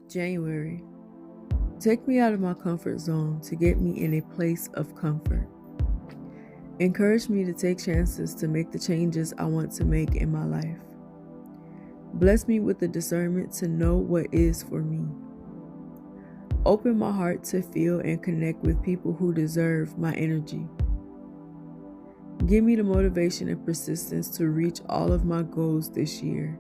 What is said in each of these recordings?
January. Take me out of my comfort zone to get me in a place of comfort. Encourage me to take chances to make the changes I want to make in my life. Bless me with the discernment to know what is for me. Open my heart to feel and connect with people who deserve my energy. Give me the motivation and persistence to reach all of my goals this year.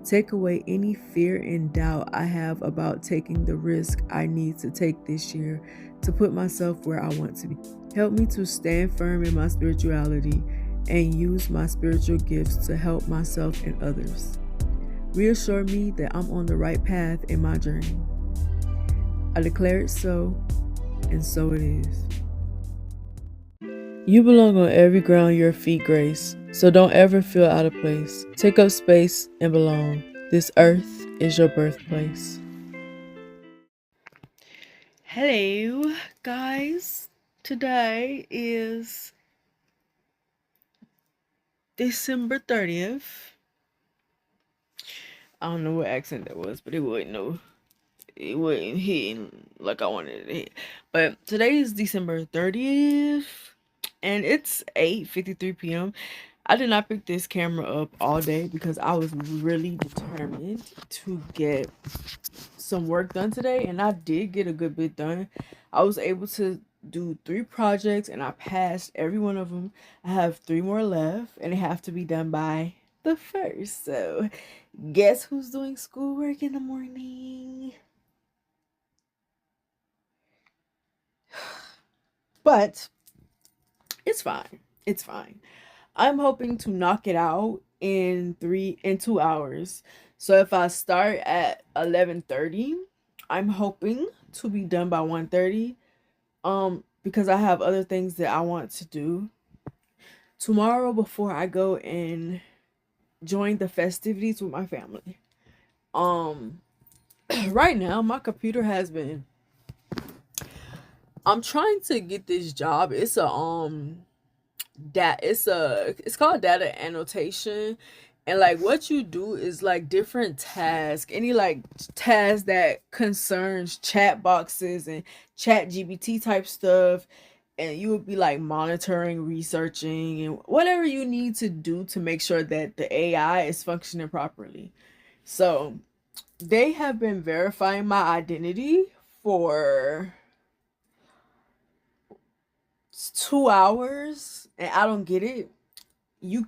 Take away any fear and doubt I have about taking the risk I need to take this year to put myself where I want to be. Help me to stand firm in my spirituality and use my spiritual gifts to help myself and others. Reassure me that I'm on the right path in my journey. I declare it so, and so it is. You belong on every ground your feet grace, so don't ever feel out of place. Take up space and belong. This earth is your birthplace. Hello, guys. Today is December 30th. I don't know what accent that was, but it wasn't hitting like I wanted it to hit. But today is December 30th, and it's 8:53 p.m. I did not pick this camera up all day because I was really determined to get some work done today, and I did get a good bit done. I was able to do 3 projects and I passed every one of them. I have 3 more left and they have to be done by the 1st. So, guess who's doing schoolwork in the morning? But it's fine. It's fine. I'm hoping to knock it out in 2 hours. So if I start at 11:30, I'm hoping to be done by 1:30 because I have other things that I want to do tomorrow before I go and join the festivities with my family. Right now my computer has been I'm trying to get this job. It's it's called data annotation, and like what you do is like different tasks, any like task that concerns chat boxes and chat gbt type stuff, and you would be like monitoring, researching, and whatever you need to do to make sure that the AI is functioning properly. So they have been verifying my identity for 2 hours and I don't get it.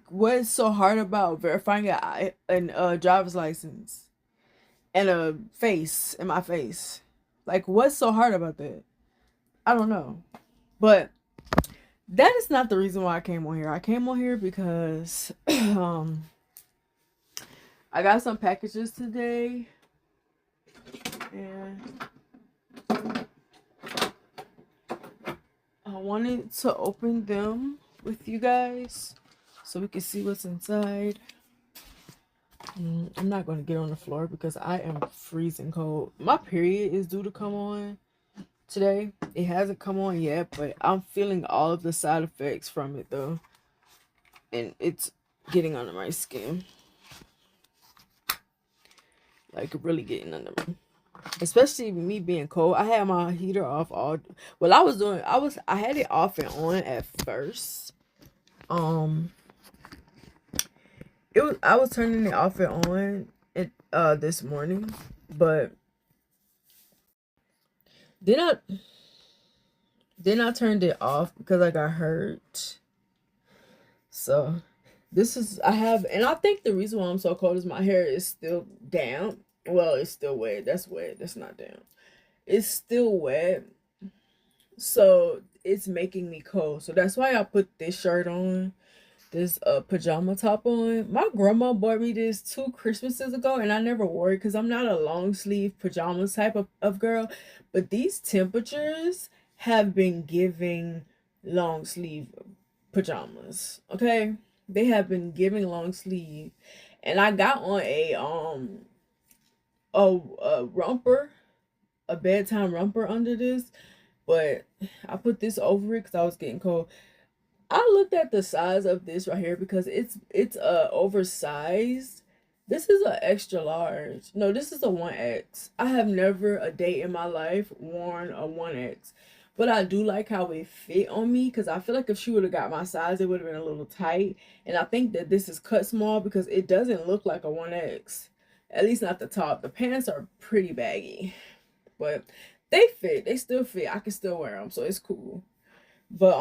What's so hard about verifying a driver's license and a face in my face? Like, what's so hard about that? I don't know. But that is not the reason why I came on here. I came on here because I got some packages today, and I wanted to open them with you guys so we can see what's inside. I'm not going to get on the floor because I am freezing cold. My period is due to come on today. It hasn't come on yet, but I'm feeling all of the side effects from it though. And it's getting under my skin. Like really getting under me. Especially me being cold. I had my heater off all well I had it off and on at first. I was turning it off and on this morning, but then I turned it off because I got hurt. So this is and I think the reason why I'm so cold is my hair is still damp. Well, it's still wet. That's wet. That's not damp. It's still wet. So it's making me cold. So that's why I put this shirt on, this pajama top on. My grandma bought me this 2 Christmases ago and I never wore it because I'm not a long sleeve pajamas type of girl. But these temperatures have been giving long sleeve pajamas. Okay? They have been giving long sleeve. And I got on a romper, a bedtime romper under this, but I put this over it because I was getting cold. I looked at the size of this right here because it's oversized, This is an extra large. No, this is a 1X. I have never a day in my life worn a 1X. But I do like how it fit on me because I feel like if she would have got my size, it would have been a little tight. And I think that this is cut small because it doesn't look like a 1X. At least not the top. The pants are pretty baggy. But they fit. They still fit. I can still wear them. So it's cool. But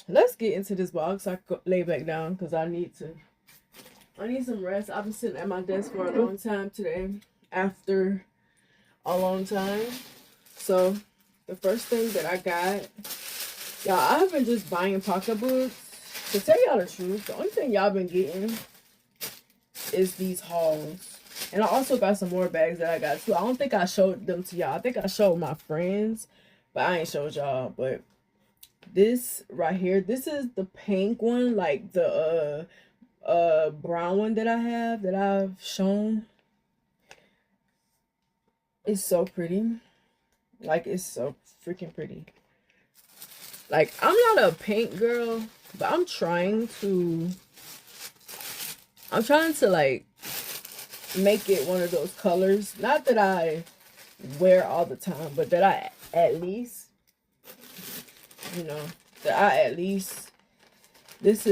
let's get into this box. I can lay back down because I need some rest. I've been sitting at my desk for a long time today after a long time. So the first thing that I got, y'all, I've been just buying pocketbooks. To tell y'all the truth, the only thing y'all been getting is these hauls. And I also got some more bags that I got too. I don't think I showed them to y'all. I think I showed my friends, but I ain't showed y'all. But this right here, this is the pink one, like the brown one that I have that I've shown. It's so pretty. Like, it's so freaking pretty. Like, I'm not a pink girl, but I'm trying to like make it one of those colors. Not that I wear all the time, but that I at least, you know, that I at least, this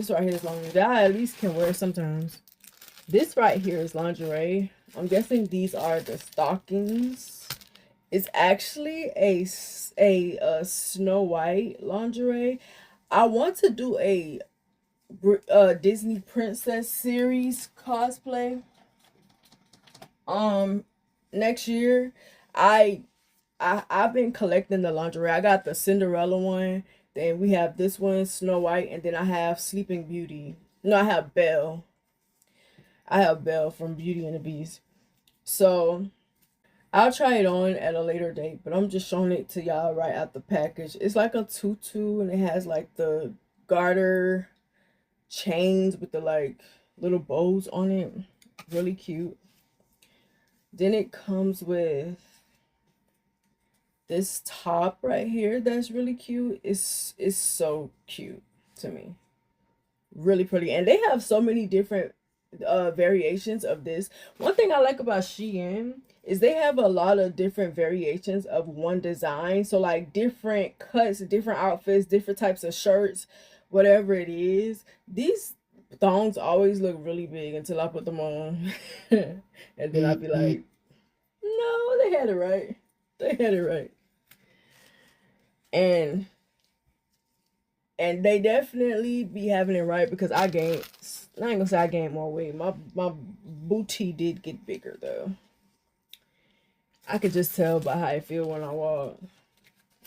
right here is lingerie that I at least can wear sometimes. This right here is lingerie. I'm guessing these are the stockings. It's actually a Snow White lingerie. I want to do a Disney princess series cosplay next year. I've been collecting the lingerie. I got the Cinderella one, then we have this one, Snow White, and then I have Sleeping Beauty. No, I have Belle. I have Belle from Beauty and the Beast. So I'll try it on at a later date, but I'm just showing it to y'all right out the package. It's like a tutu, and it has like the garter chains with the like little bows on it. Really cute. Then it comes with this top right here that's really cute. It's so cute to me. Really pretty. And they have so many different variations of this. One thing I like about Shein is they have a lot of different variations of one design. So like different cuts, different outfits, different types of shirts, whatever it is. These thongs always look really big until I put them on. And then I'd be like, no, they had it right. They had it right. And they definitely be having it right because I gained, I ain't gonna say I gained more weight. My booty did get bigger though. I could just tell by how I feel when I walk.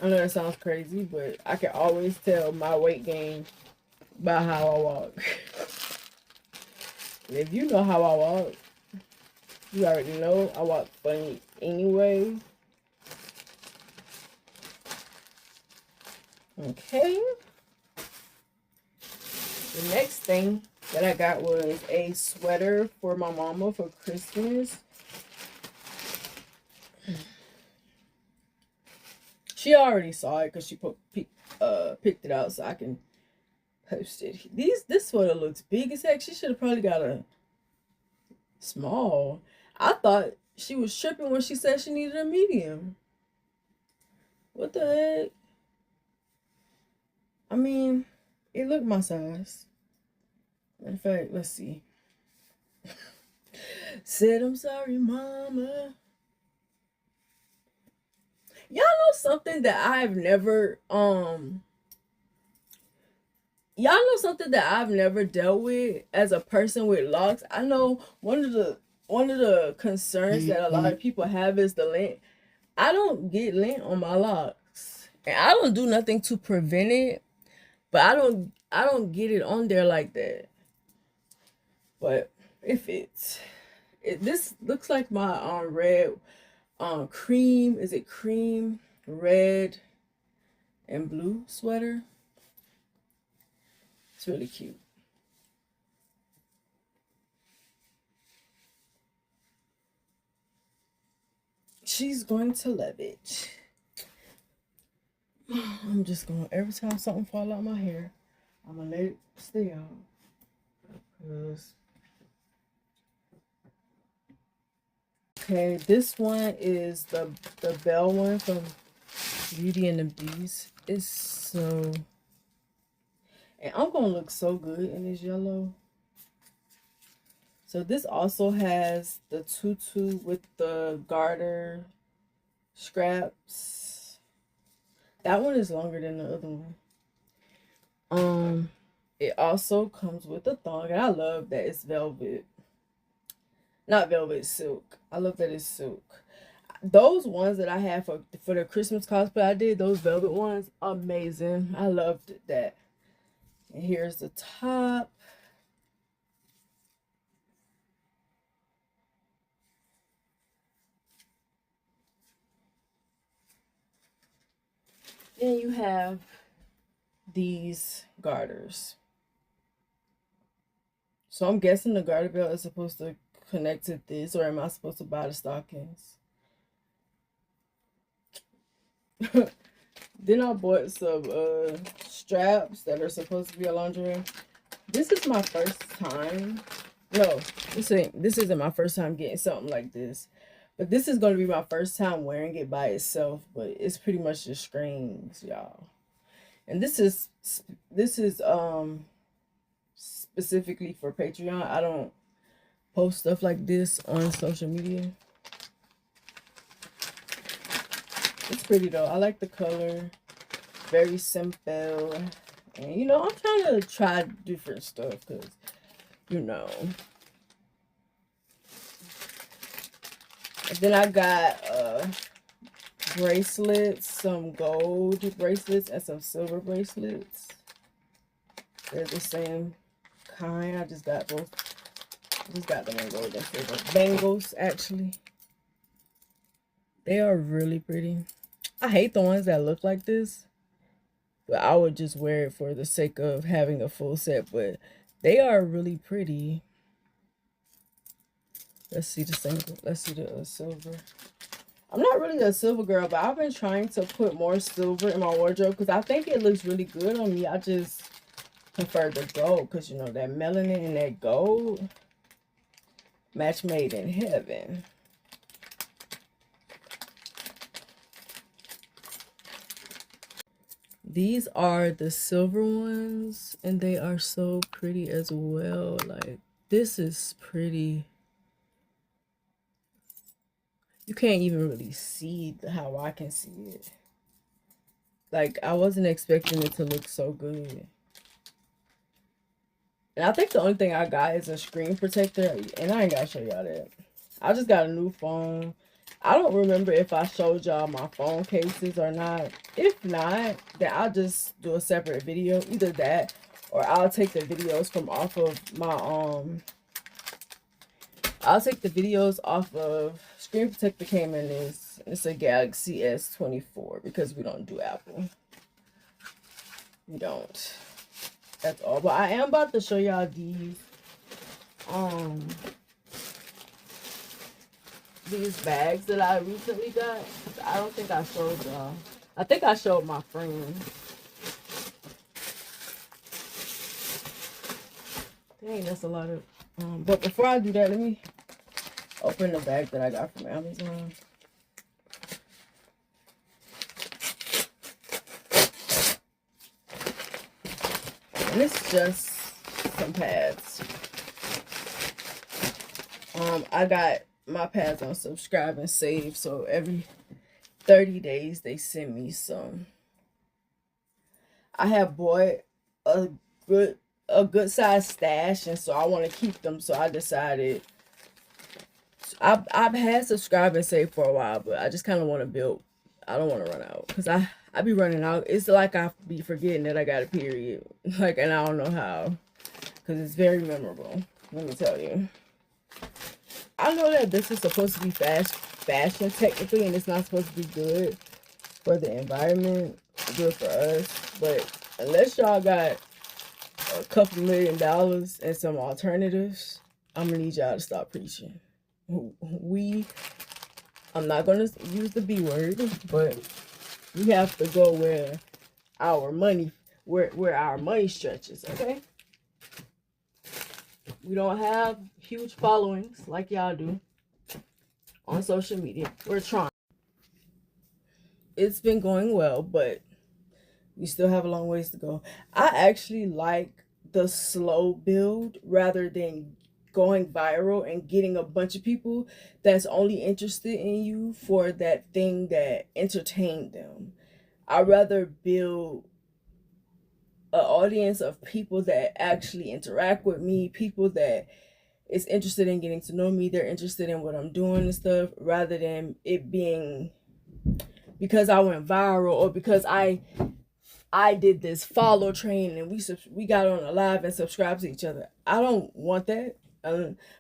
I know that sounds crazy, but I can always tell my weight gain by how I walk. And if you know how I walk, you already know I walk funny anyway. Okay. The next thing that I got was a sweater for my mama for Christmas. She already saw it because she picked it out so I can post it. This sweater looks big as heck. She should have probably got a small. I thought she was tripping when she said she needed a medium. What the heck? I mean, it looked my size. In fact, let's see. Said, I'm sorry, mama. Y'all know something that I've never dealt with as a person with locks. I know one of the concerns that a lot of people have is the lint. I don't get lint on my locks. And I don't do nothing to prevent it, but I don't get it on there like that. But if this looks like my red cream, is it cream, red, and blue sweater? It's really cute. She's going to love it. I'm just gonna, every time something fall out my hair, I'm gonna let it stay out. Because Okay, this one is the Belle one from Beauty and the Beast. It's so, and I'm gonna look so good in this yellow. So this also has the tutu with the garter scraps. That one is longer than the other one. It also comes with a thong, and I love that it's velvet. Not velvet, silk. I love that it's silk. Those ones that I had for the Christmas cosplay I did, those velvet ones, amazing. I loved that. And here's the top. Then you have these garters. So I'm guessing the garter belt is supposed to connect to this, or am I supposed to buy the stockings? Then I bought some straps that are supposed to be a lingerie. This is my first time. No, this isn't my first time getting something like this. But this is gonna be my first time wearing it by itself. But it's pretty much just screens, y'all. And this is specifically for Patreon. I don't post stuff like this on social media. It's pretty though. I like the color. Very simple. And you know, I'm trying to try different stuff because, you know. And then I got bracelets, some gold bracelets and some silver bracelets. They're the same kind. I just got both. I just got them in gold and silver. Bangles, actually. They are really pretty. I hate the ones that look like this, but I would just wear it for the sake of having a full set. But they are really pretty. Let's see the single. Let's see the silver. I'm not really a silver girl, but I've been trying to put more silver in my wardrobe because I think it looks really good on me. I just prefer the gold because, you know, that melanin and that gold, match made in heaven. These are the silver ones, and they are so pretty as well. Like, this is pretty. You can't even really see how I can see it. Like, I wasn't expecting it to look so good. And I think the only thing I got is a screen protector, and I ain't gotta show y'all that. I just got a new phone. I don't remember if I showed y'all my phone cases or not. If not, then I'll just do a separate video. Either that, or I'll take the videos from off of my, I'll take the videos off of, screen protector came in this. It's a Galaxy S24 because we don't do Apple. We don't. That's all. But I am about to show y'all these bags that I recently got. I don't think I showed y'all. I think I showed my friend. Dang, that's a lot of but before I do that, let me open the bag that I got from Amazon. And it's just some pads. I got my pads on subscribe and save, so every 30 days they send me some. I have bought a good size stash, and so I want to keep them, so I decided I've had subscribe and save for a while, but I just kind of want to build. I don't want to run out because I be running out. It's like I be forgetting that I got a period, like, and I don't know how, because it's very memorable. Let me tell you. I know that this is supposed to be fashion technically, and it's not supposed to be good for the environment, good for us. But unless y'all got a couple $1 million and some alternatives, I'm gonna need y'all to stop preaching. I'm not gonna use the B word, but we have to go where our money stretches, okay? We don't have huge followings like y'all do. on social media. We're trying. It's been going well, but we still have a long ways to go. I actually like the slow build rather than going viral and getting a bunch of people that's only interested in you for that thing that entertained them. I'd rather build an audience of people that actually interact with me, people that is interested in getting to know me, they're interested in what I'm doing and stuff, rather than it being because I went viral or because I did this follow train and we got on a live and subscribed to each other. I don't want that.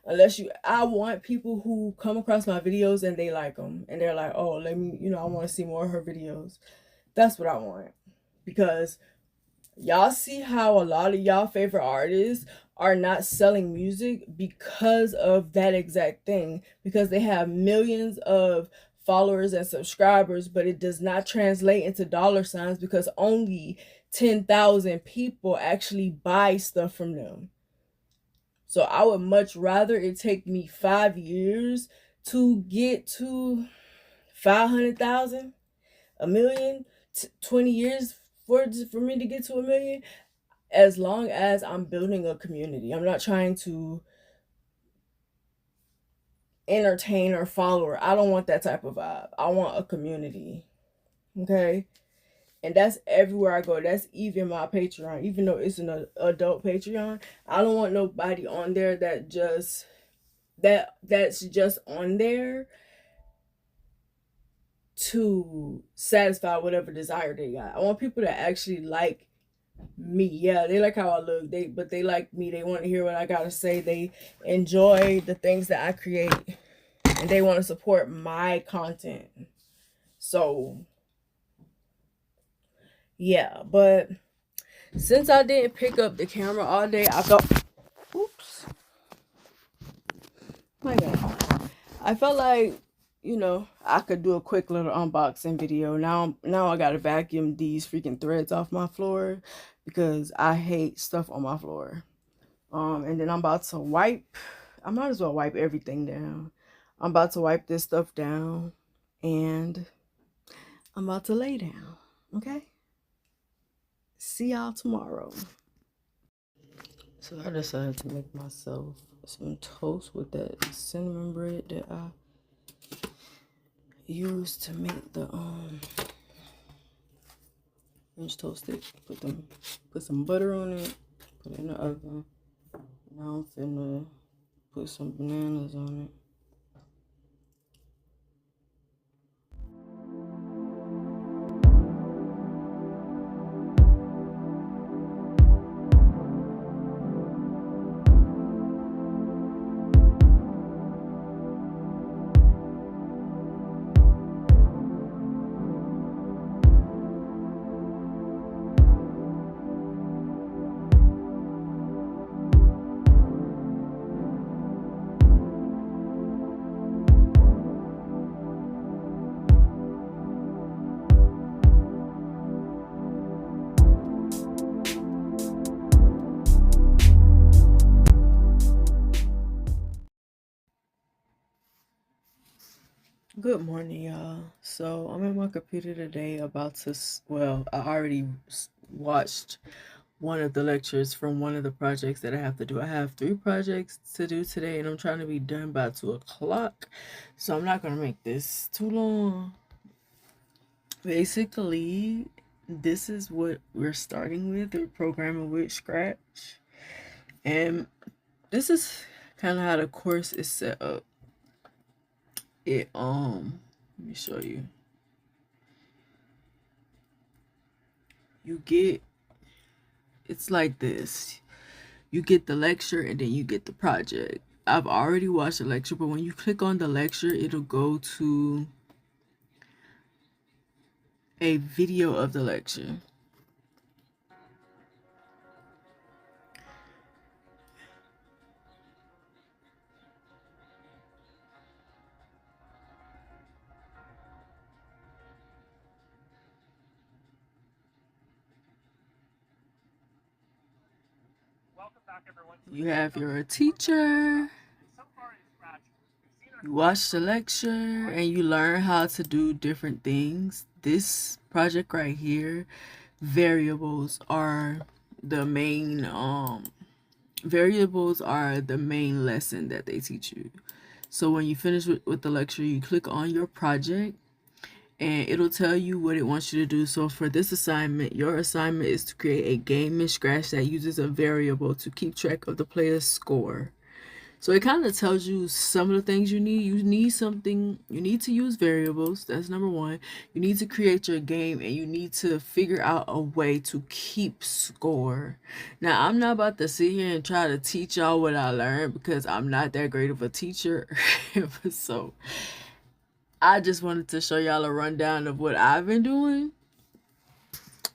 Unless I want people who come across my videos and they like them and they're like, oh, let me, I want to see more of her videos. That's what I want. Because y'all see how a lot of y'all favorite artists are not selling music because of that exact thing, because they have millions of followers and subscribers, but it does not translate into dollar signs because only 10,000 people actually buy stuff from them. So I would much rather it take me 5 years to get to 500,000, a million, 20 years for me to get to a million, as long as I'm building a community. I'm not trying to entertain or follower. I don't want that type of vibe. I want a community. Okay? And that's everywhere I go. That's even my Patreon. Even though it's an adult Patreon, I don't want nobody on there that's just on there to satisfy whatever desire they got. I want people that actually like me. Yeah, they like how I look. They like me. They want to hear what I gotta say. They enjoy the things that I create, and they want to support my content. So yeah, but since I didn't pick up the camera all day, I felt oops. My God. I felt like, I could do a quick little unboxing video. Now I gotta vacuum these freaking threads off my floor because I hate stuff on my floor. And then I'm about to wipe. I might as well wipe everything down. I'm about to wipe this stuff down and I'm about to lay down. Okay? See y'all tomorrow. So I decided to make myself some toast with that cinnamon bread that I used to make the French toast stick. Put some butter on it, put it in the oven. Now I'm finna put some bananas on it. Good morning, y'all. So I'm in my computer today about to, I already watched one of the lectures from one of the projects that I have to do. I have 3 projects to do today and I'm trying to be done by 2 o'clock. So I'm not going to make this too long. Basically, this is what we're starting with. We're programming with Scratch. And this is kind of how the course is set up. Let me show you. It's like this. You get the lecture and then you get the project. I've already watched the lecture, but when you click on the lecture, it'll go to a video of the lecture. You have your teacher. You watch the lecture and you learn how to do different things. This project right here, variables are the main lesson that they teach you. So when you finish with the lecture, you click on your project and it'll tell you what it wants you to do. So for this assignment, your assignment is to create a game in Scratch that uses a variable to keep track of the player's score. So it kind of tells you some of the things you need. You need to use variables. That's number one. You need to create your game and you need to figure out a way to keep score. Now, I'm not about to sit here and try to teach y'all what I learned because I'm not that great of a teacher. So I just wanted to show y'all a rundown of what I've been doing.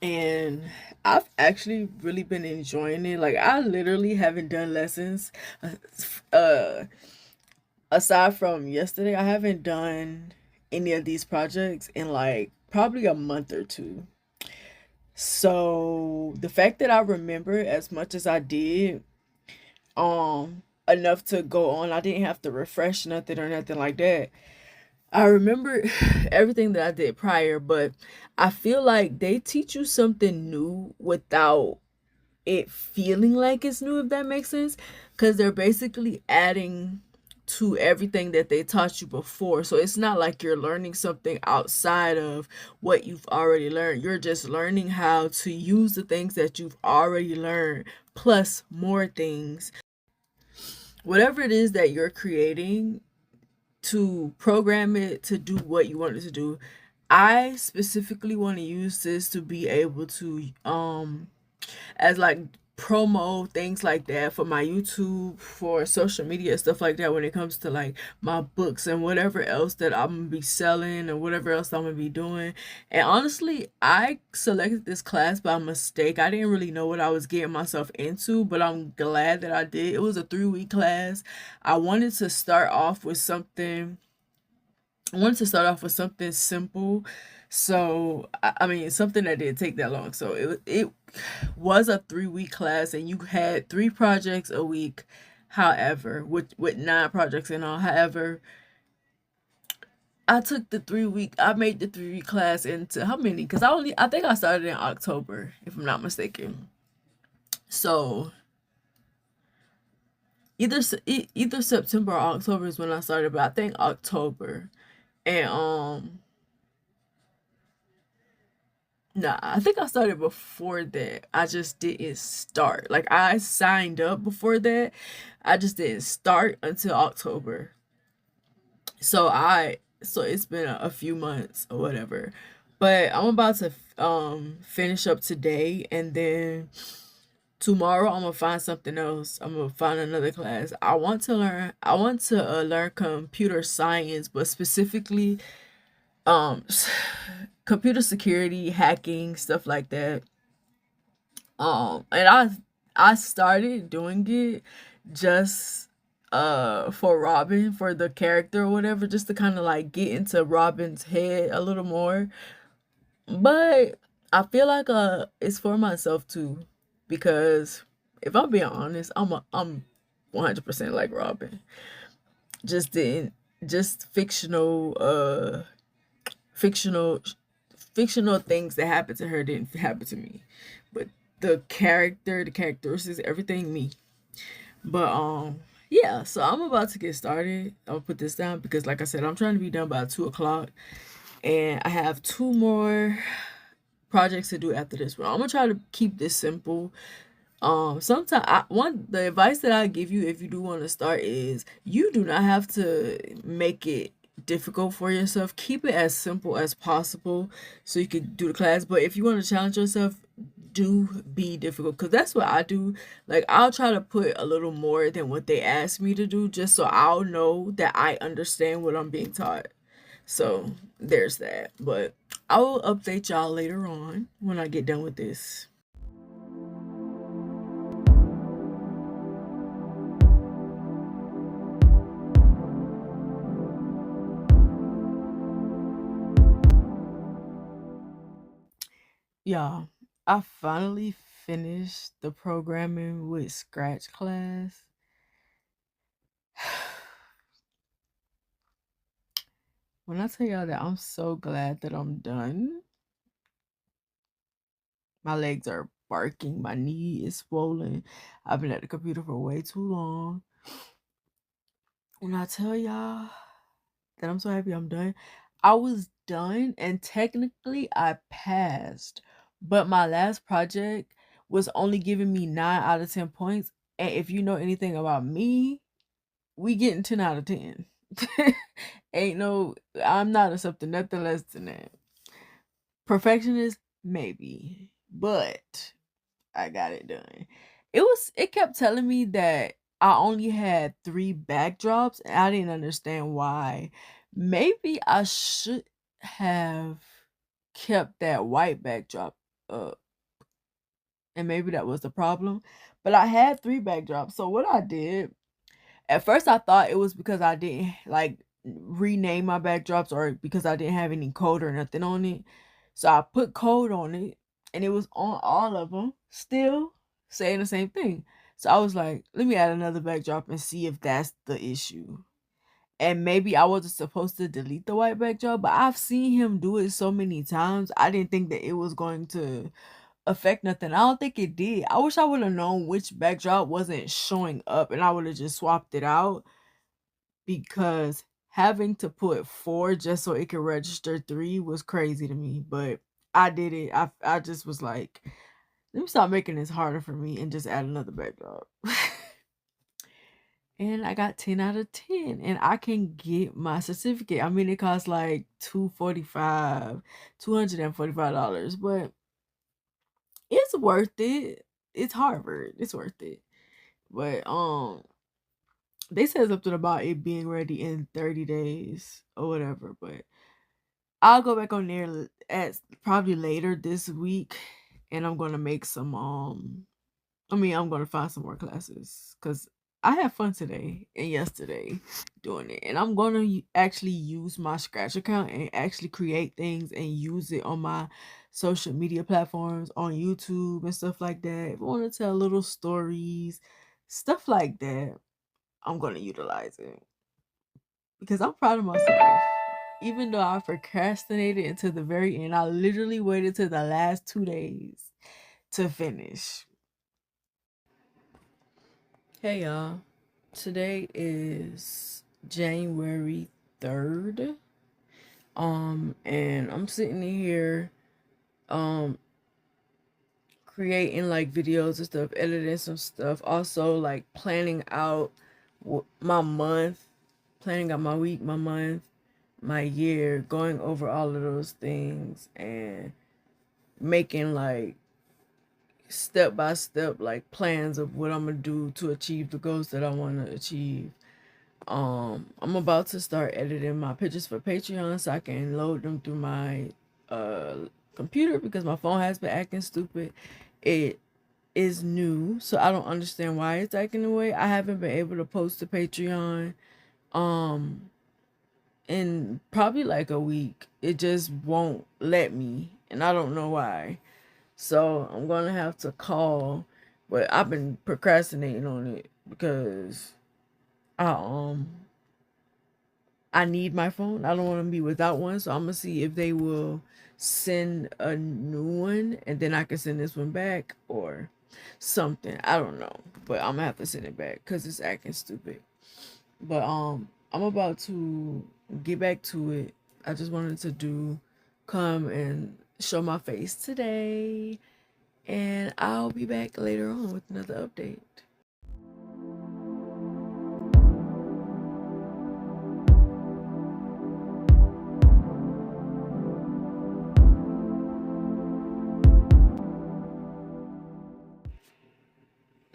And I've actually really been enjoying it. Like, I literally haven't done lessons. Uh, Aside from yesterday, I haven't done any of these projects in like probably a month or two. So the fact that I remember as much as I did, enough to go on, I didn't have to refresh nothing or nothing like that. I remember everything that I did prior, but I feel like they teach you something new without it feeling like it's new, if that makes sense, because they're basically adding to everything that they taught you before. So it's not like you're learning something outside of what you've already learned. You're just learning how to use the things that you've already learned plus more things. Whatever it is that you're creating, to program it to do what you want it to do. I specifically want to use this to be able to as like promo things like that for my YouTube, for social media, stuff like that, when it comes to like my books and whatever else that I'm gonna be selling and whatever else I'm gonna be doing. And honestly, I selected this class by mistake. I didn't really know what I was getting myself into, but I'm glad that I did. It was a 3-week class. I wanted to start off with something I wanted to start off with something simple. So I mean something that didn't take that long. So it was a 3-week class and you had 3 projects a week. However, with 9 projects and all. However, I made the 3-week class into how many? Because I think I started in October, if I'm not mistaken. So either September or October is when I started, but I think October. And nah, I think I started before that. I just didn't start. Like, I signed up before that. I just didn't start until October. So it's been a few months or whatever. But I'm about to finish up today, and then tomorrow I'm gonna find something else. I'm gonna find another class. I want to learn computer science, but specifically um computer security, hacking, stuff like that. And I started doing it just for Robin, for the character or whatever, just to kind of like get into Robin's head a little more. But I feel like it's for myself too, because if I'm being honest, I'm 100% like Robin. Just didn't just fictional fictional things that happened to her didn't happen to me. But the characteristics, everything me. But yeah, so I'm about to get started. I'll put this down because like I said, I'm trying to be done by 2 o'clock. And I have 2 more projects to do after this one. I'm gonna try to keep this simple. Sometimes the advice that I give you if you do want to start is you do not have to make it difficult for yourself. Keep it as simple as possible so you can do the class. But if you want to challenge yourself, do be difficult, because that's what I do. Like, I'll try to put a little more than what they ask me to do just so I'll know that I understand what I'm being taught. So there's that. But I will update y'all later on when I get done with this. Y'all, I finally finished the programming with Scratch class. When I tell y'all that I'm so glad that I'm done, my legs are barking, my knee is swollen. I've been at the computer for way too long. When I tell y'all that I'm so happy I'm done, I was done and technically I passed. But my last project was only giving me 9 out of 10 points. And if you know anything about me, we getting 10 out of 10. Ain't no, I'm not accepting nothing less than that. Perfectionist, maybe, but I got it done. It kept telling me that I only had 3 backdrops and I didn't understand why. Maybe I should have kept that white backdrop up and maybe that was the problem. But I had 3 backdrops. So what I did, at first I thought it was because I didn't like rename my backdrops or because I didn't have any code or nothing on it. So I put code on it and it was on all of them, still saying the same thing. So I was like, let me add another backdrop and see if that's the issue. And maybe I wasn't supposed to delete the white backdrop, but I've seen him do it so many times. I didn't think that it was going to affect nothing. I don't think it did. I wish I would have known which backdrop wasn't showing up and I would have just swapped it out, because having to put 4 just so it could register 3 was crazy to me. But I did it. I just was like, let me stop making this harder for me and just add another backdrop. And I got 10 out of 10 and I can get my certificate. I mean, it costs like $245, but it's worth it. It's Harvard. It's worth it. But they said something about it being ready in 30 days or whatever, but I'll go back on there at probably later this week and I'm going to make some I'm going to find some more classes cuz I had fun today and yesterday doing it. And I'm going to actually use my Scratch account and actually create things and use it on my social media platforms, on YouTube and stuff like that. If I want to tell little stories, stuff like that, I'm going to utilize it because I'm proud of myself. Even though I procrastinated until the very end, I literally waited till the last 2 days to finish. Hey y'all, today is January 3rd. And I'm sitting here creating like videos and stuff, editing some stuff, also like planning out my month, planning out my week, my month, my year, going over all of those things and making like step by step like plans of what I'm gonna do to achieve the goals that I want to achieve. I'm about to start editing my pictures for Patreon so I can load them through my uh computer because my phone has been acting stupid. It is new, so I don't understand why it's acting the way. I haven't been able to post to Patreon um in probably like a week. It just won't let me and I don't know why. So I'm gonna have to call, but I've been procrastinating on it because I um I need my phone. I don't want to be without one, so I'm gonna see if they will send a new one and then I can send this one back or something. I don't know, but I'm gonna have to send it back because it's acting stupid. But I'm about to get back to it. I just wanted to come and show my face today. And I'll be back later on with another update.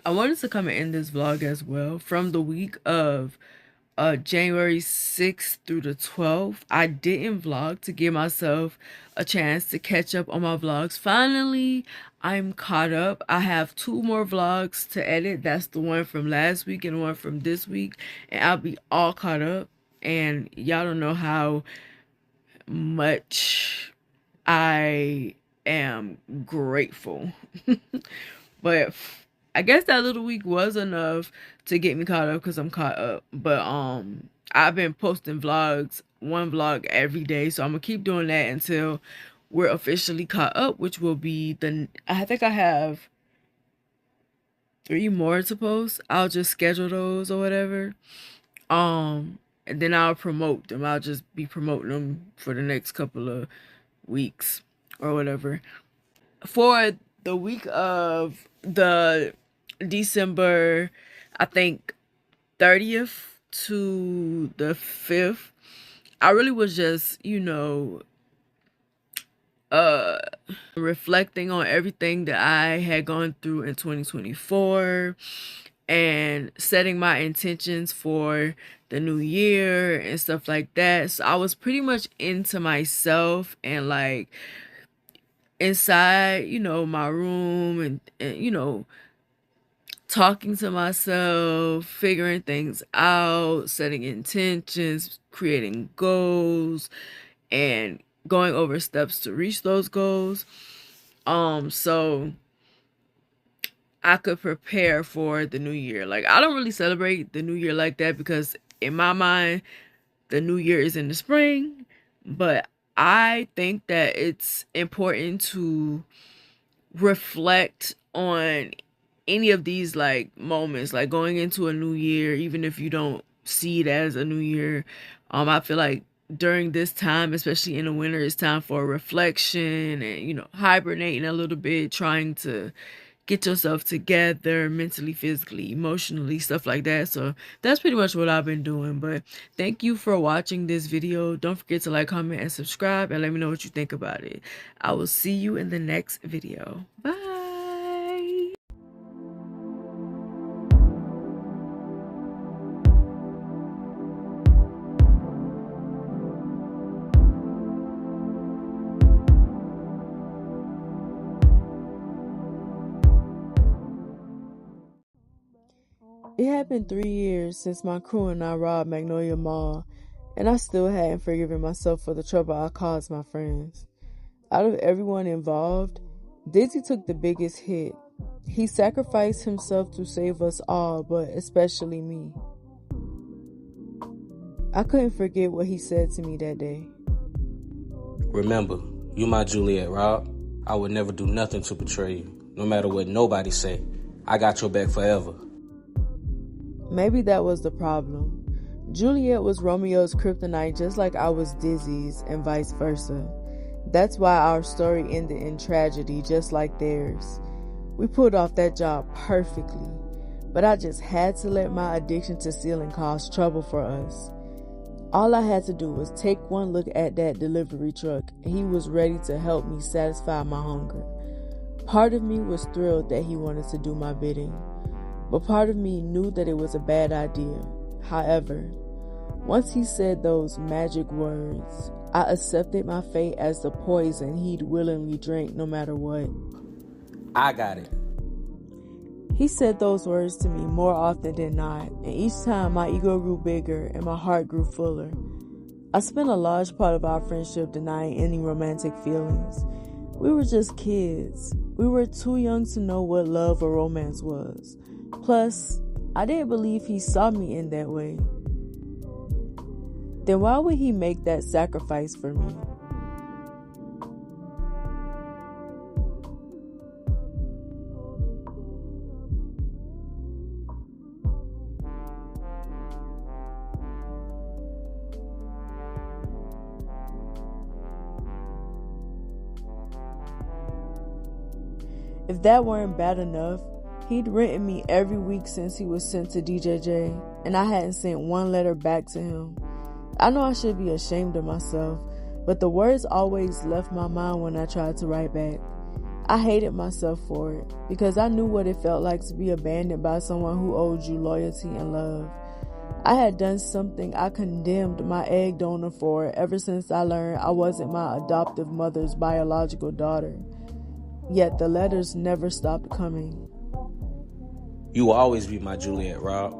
I wanted to come and end this vlog as well. From the week of January 6th through the 12th, I didn't vlog to give myself a chance to catch up on my vlogs. Finally, I'm caught up. I have 2 more vlogs to edit. That's the one from last week and one from this week. And I'll be all caught up. And y'all don't know how much I am grateful. But I guess that little week was enough to get me caught up because I'm caught up. But I've been posting vlogs, one vlog every day, so I'm gonna keep doing that until we're officially caught up, which will be I think I have 3 more to post. I'll just schedule those or whatever. And then I'll promote them. I'll just be promoting them for the next couple of weeks or whatever. For the week of the December, I think 30th to the 5th, I really was just, reflecting on everything that I had gone through in 2024 and setting my intentions for the new year and stuff like that. So I was pretty much into myself and like inside, my room and talking to myself, figuring things out, setting intentions, creating goals, and going over steps to reach those goals. So I could prepare for the new year. Like, I don't really celebrate the new year like that because in my mind, the new year is in the spring, but I think that it's important to reflect on any of these like moments, like going into a new year, even if you don't see it as a new year. I feel like during this time, especially in the winter, it's time for reflection and hibernating a little bit, trying to get yourself together mentally, physically, emotionally, stuff like that. So that's pretty much what I've been doing. But thank you for watching this video. Don't forget to like, comment, and subscribe, and let me know what you think about it. I will see you in the next video. Bye. It had been 3 years since my crew and I robbed Magnolia Mall, and I still hadn't forgiven myself for the trouble I caused my friends. Out of everyone involved, Dizzy took the biggest hit. He sacrificed himself to save us all, but especially me. I couldn't forget what he said to me that day. Remember, you my Juliet, Rob. I would never do nothing to betray you, no matter what nobody say. I got your back forever. Maybe that was the problem. Juliet was Romeo's kryptonite just like I was Dizzy's, and vice versa. That's why our story ended in tragedy just like theirs. We pulled off that job perfectly, but I just had to let my addiction to stealing cause trouble for us. All I had to do was take one look at that delivery truck, and he was ready to help me satisfy my hunger. Part of me was thrilled that he wanted to do my bidding, but part of me knew that it was a bad idea. However, once he said those magic words, I accepted my fate as the poison he'd willingly drink no matter what. I got it. He said those words to me more often than not, and each time my ego grew bigger and my heart grew fuller. I spent a large part of our friendship denying any romantic feelings. We were just kids. We were too young to know what love or romance was. Plus, I didn't believe he saw me in that way. Then why would he make that sacrifice for me? If that weren't bad enough, he'd written me every week since he was sent to DJJ, and I hadn't sent one letter back to him. I know I should be ashamed of myself, but the words always left my mind when I tried to write back. I hated myself for it, because I knew what it felt like to be abandoned by someone who owed you loyalty and love. I had done something I condemned my egg donor for ever since I learned I wasn't my adoptive mother's biological daughter. Yet the letters never stopped coming. You will always be my Juliet, Rob.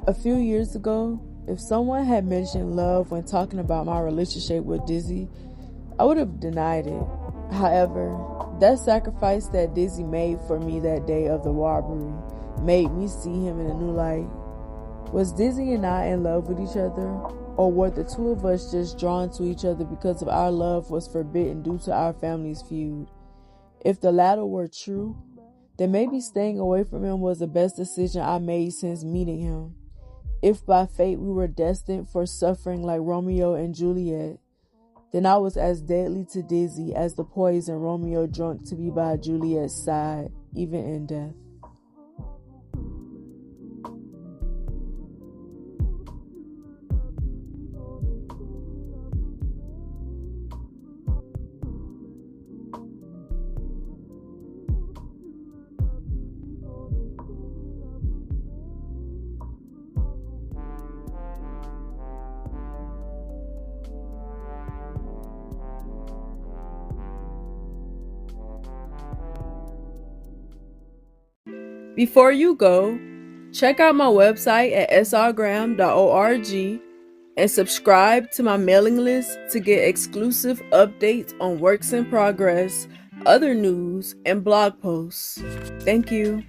A few years ago, if someone had mentioned love when talking about my relationship with Dizzy, I would have denied it. However, That sacrifice that Dizzy made for me that day of the robbery made me see him in a new light. Was Dizzy and I in love with each other? Or were the two of us just drawn to each other because of our love was forbidden due to our family's feud? If the latter were true, then maybe staying away from him was the best decision I made since meeting him. If by fate we were destined for suffering like Romeo and Juliet, then I was as deadly to Dizzy as the poison Romeo drank to be by Juliet's side, even in death. Before you go, check out my website at srgrahamwrites.org and subscribe to my mailing list to get exclusive updates on works in progress, other news, and blog posts. Thank you.